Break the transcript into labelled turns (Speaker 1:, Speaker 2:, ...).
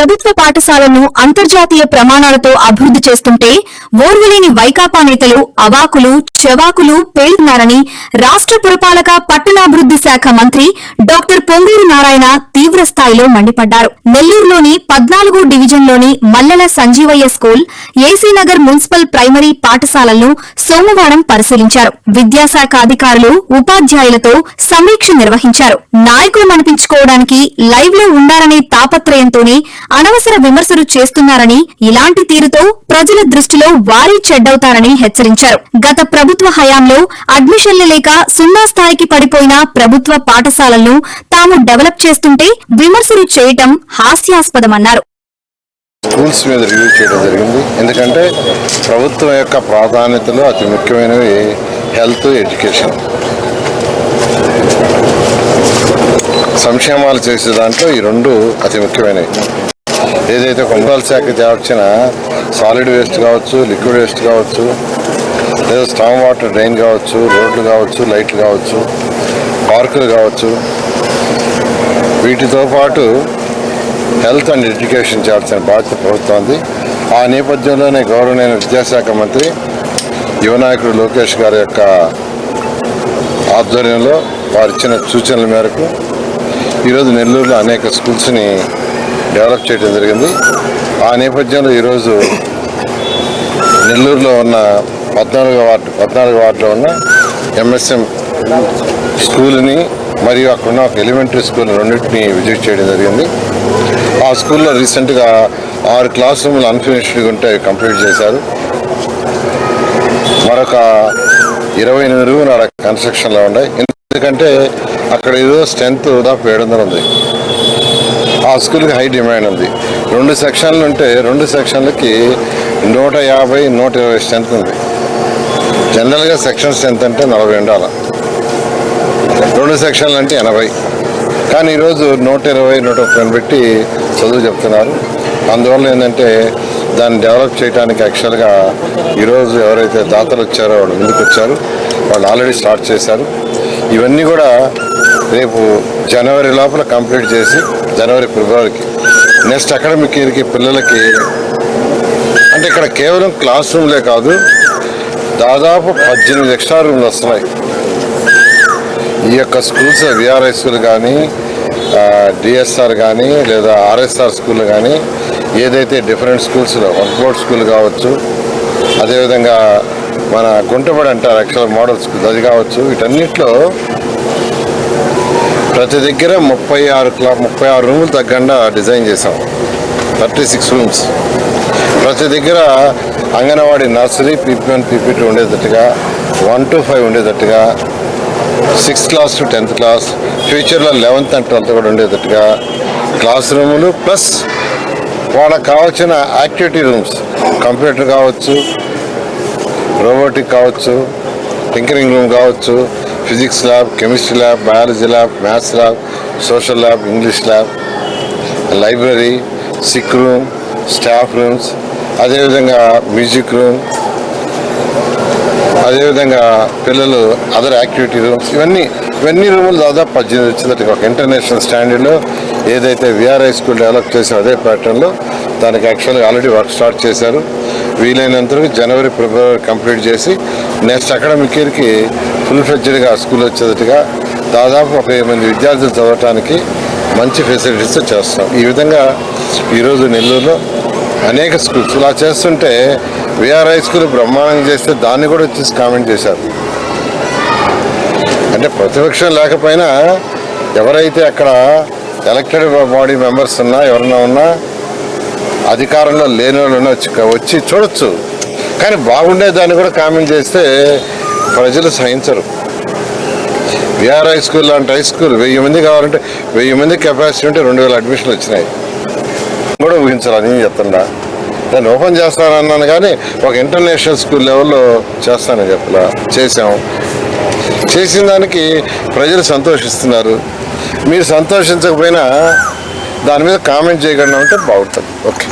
Speaker 1: ప్రభుత్వ పాఠశాలను అంతర్జాతీయ ప్రమాణాలతో అభివృద్ధి చేస్తుంటే ఓర్వలేని వైకాపా నేతలు అవాకులు చెవాకులు పేలుతున్నారని రాష్ట్ర పురపాలక పట్టణాభివృద్ధి శాఖ మంత్రి డాక్టర్ పొంగూరు నారాయణ తీవ్రస్థాయిలో మండిపడ్డారు. నెల్లూరులోని 14వ డివిజన్లోని Mallela Sanjeevaiah school, AC Nagar municipal primary పాఠశాలలను సోమవారం పరిశీలించారు. విద్యాశాఖ అధికారులు ఉపాధ్యాయులతో సమీక్ష నిర్వహించారు. నాయకులు అనిపించుకోవడానికి లైవ్ లో ఉండాలనే తాపత్రయంతోనే అనవసర విమర్శలు చేస్తున్నారని, ఇలాంటి తీరుతో ప్రజల దృష్టిలో వారే చెడ్డవుతారని హెచ్చరించారు. గత ప్రభుత్వ హయాంలో అడ్మిషన్లు లేక సున్నా స్థాయికి పడిపోయిన ప్రభుత్వ పాఠశాలలను తాము డెవలప్ చేస్తుంటే విమర్శలు చేయటం హాస్యాస్పదమన్నారు.
Speaker 2: స్కూల్స్ మీద రివ్యూ చేయడం జరిగింది. ఎందుకంటే ప్రభుత్వం యొక్క ప్రాధాన్యతలు అతి ముఖ్యమైనవి హెల్త్, ఎడ్యుకేషన్. సంక్షేమాలు చేసే దాంట్లో ఈ రెండు అతి ముఖ్యమైనవి. ఏదైతే మున్సిపల్ శాఖ చేర్చిన సాలిడ్ వేస్ట్ కావచ్చు, లిక్విడ్ వేస్ట్ కావచ్చు, లేదా స్టామ్ వాటర్ డ్రైన్ కావచ్చు, రోడ్లు కావచ్చు, లైట్లు కావచ్చు, పార్కులు కావచ్చు, వీటితో పాటు హెల్త్ అండ్ ఎడ్యుకేషన్ చేయాల్సిన బాధ్యత ప్రభుత్వం. ఆ నేపథ్యంలోనే గౌరవనీయ విద్యాశాఖ మంత్రి యువనాయకుడు లోకేష్ గారి యొక్క ఆధ్వర్యంలో వారిచ్చిన సూచనల మేరకు ఈరోజు నెల్లూరులో అనేక స్కూల్స్ని డెవలప్ చేయడం జరిగింది. ఆ నేపథ్యంలో ఈరోజు నెల్లూరులో ఉన్న 14వ వార్డులో ఉన్న ఎంఎస్ఎం స్కూల్ని మరియు అక్కడ ఉన్న ఒక ఎలిమెంటరీ స్కూల్ రెండింటిని విజిట్ చేయడం జరిగింది. ఆ స్కూల్లో రీసెంట్గా 6 క్లాస్ రూమ్లు అన్ఫినిష్డ్గా ఉంటే కంప్లీట్ చేశారు. మరొక 28 రూములు అక్కడ కన్స్ట్రక్షన్లో ఉన్నాయి. ఎందుకంటే అక్కడ ఈరోజు స్ట్రెంత్ దాదాపు 700 ఉంది. ఆ స్కూల్కి హై డిమాండ్ ఉంది. 2 సెక్షన్లు ఉంటే 2 సెక్షన్లకి 150, 120 స్ట్రెంత్ ఉంది. జనరల్గా సెక్షన్ స్ట్రెంత్ అంటే 40 ఉండాలి, 2 సెక్షన్లు అంటే 80. కానీ ఈరోజు 120, 130 పెట్టి చదువు చెప్తున్నారు. అందువల్ల ఏంటంటే దాన్ని డెవలప్ చేయడానికి యాక్చువల్గా ఈరోజు ఎవరైతే దాతలు వచ్చారో వాళ్ళు ముందుకు వచ్చారు. వాళ్ళు ఆల్రెడీ స్టార్ట్ చేశారు. ఇవన్నీ కూడా రేపు జనవరి లోపల కంప్లీట్ చేసి జనవరి, ఫిబ్రవరికి నెక్స్ట్ అకాడమిక్ ఇయర్కి పిల్లలకి, అంటే ఇక్కడ కేవలం క్లాస్ రూమ్లే కాదు, దాదాపు 18 ఎక్స్ట్రా రూమ్లు వస్తున్నాయి. ఈ యొక్క స్కూల్స్ విఆర్ఐ స్కూల్ కానీ, డిఎస్ఆర్ కానీ, లేదా ఆర్ఎస్ఆర్ స్కూల్ కానీ, ఏదైతే డిఫరెంట్ స్కూల్స్లో వర్క్బోర్డ్ స్కూల్ కావచ్చు, అదేవిధంగా మన గుంటబడి అంటారు యాక్చువల్ మోడల్ స్కూల్ అది కావచ్చు, వీటన్నిటిలో ప్రతి దగ్గర 36 రూములు తగ్గకుండా డిజైన్ చేసాం. 36 రూమ్స్. ప్రతి దగ్గర అంగన్వాడీ, నర్సరీ, PP1, PP2 ఉండేటట్టుగా, 1 to 5 ఉండేటట్టుగా, 6th class to 10th class, ఫ్యూచర్లో 11th and 12th కూడా ఉండేటట్టుగా క్లాస్ రూములు, ప్లస్ వాళ్ళకి కావాల్సిన యాక్టివిటీ రూమ్స్, కంప్యూటర్ కావచ్చు, రోబోటిక్ కావచ్చు, టింకరింగ్ రూమ్ కావచ్చు, physics lab, chemistry lab, biology lab, maths lab, social lab, English lab, library, sick room, staff rooms, అదేవిధంగా మ్యూజిక్ రూమ్, అదేవిధంగా పిల్లలు అదర్ యాక్టివిటీ రూమ్స్, ఇవన్నీ రూములు దాదాపు 18 వచ్చేటట్టుగా ఒక ఇంటర్నేషనల్ స్టాండర్డ్లో ఏదైతే విఆర్ఐ స్కూల్ డెవలప్ చేసే అదే ప్యాటర్న్లో దానికి యాక్చువల్గా ఆల్రెడీ వర్క్ స్టార్ట్ చేశారు. వీలైనంత జనవరి, ఫిబ్రవరి కంప్లీట్ చేసి నెక్స్ట్ అకాడమిక్ ఇయర్కి ఫుల్ ఫ్లెడ్జ్డ్గా స్కూల్ వచ్చేటట్టుగా దాదాపు 10 మంది విద్యార్థులు చదవటానికి మంచి ఫెసిలిటీస్ చేస్తాం. ఈ విధంగా ఈరోజు నెల్లూరులో అనేక స్కూల్స్ ఇలా చేస్తుంటే విఆర్ఐ స్కూల్ బ్రహ్మాండంగా చేస్తే దాన్ని కూడా వచ్చేసి కామెంట్ చేశారు. అంటే ప్రతిపక్షం లేకపోయినా ఎవరైతే అక్కడ ఎలక్టెడ్ బాడీ మెంబర్స్ ఉన్నా, ఎవరన్నా ఉన్నా, అధికారంలో లేని వాళ్ళు వచ్చి చూడొచ్చు. కానీ బాగుండే దాన్ని కూడా కామెంట్ చేస్తే ప్రజలు సహించరు. విఆర్ఐ స్కూల్ లాంటి హై స్కూల్ 1000 మంది కావాలంటే 1000 మంది కెపాసిటీ ఉంటే 2000 అడ్మిషన్లు వచ్చినాయి. కూడా ఊహించాలని చెప్తున్నా. నేను ఓపెన్ చేస్తానన్నాను కానీ ఒక ఇంటర్నేషనల్ స్కూల్ లెవెల్లో చేస్తానని చెప్పలా. చేసిన దానికి ప్రజలు సంతోషిస్తున్నారు. మీరు సంతోషించకపోయినా దాని మీద కామెంట్ చేయకుండా ఉంటే బాగుంటుంది. ఓకే.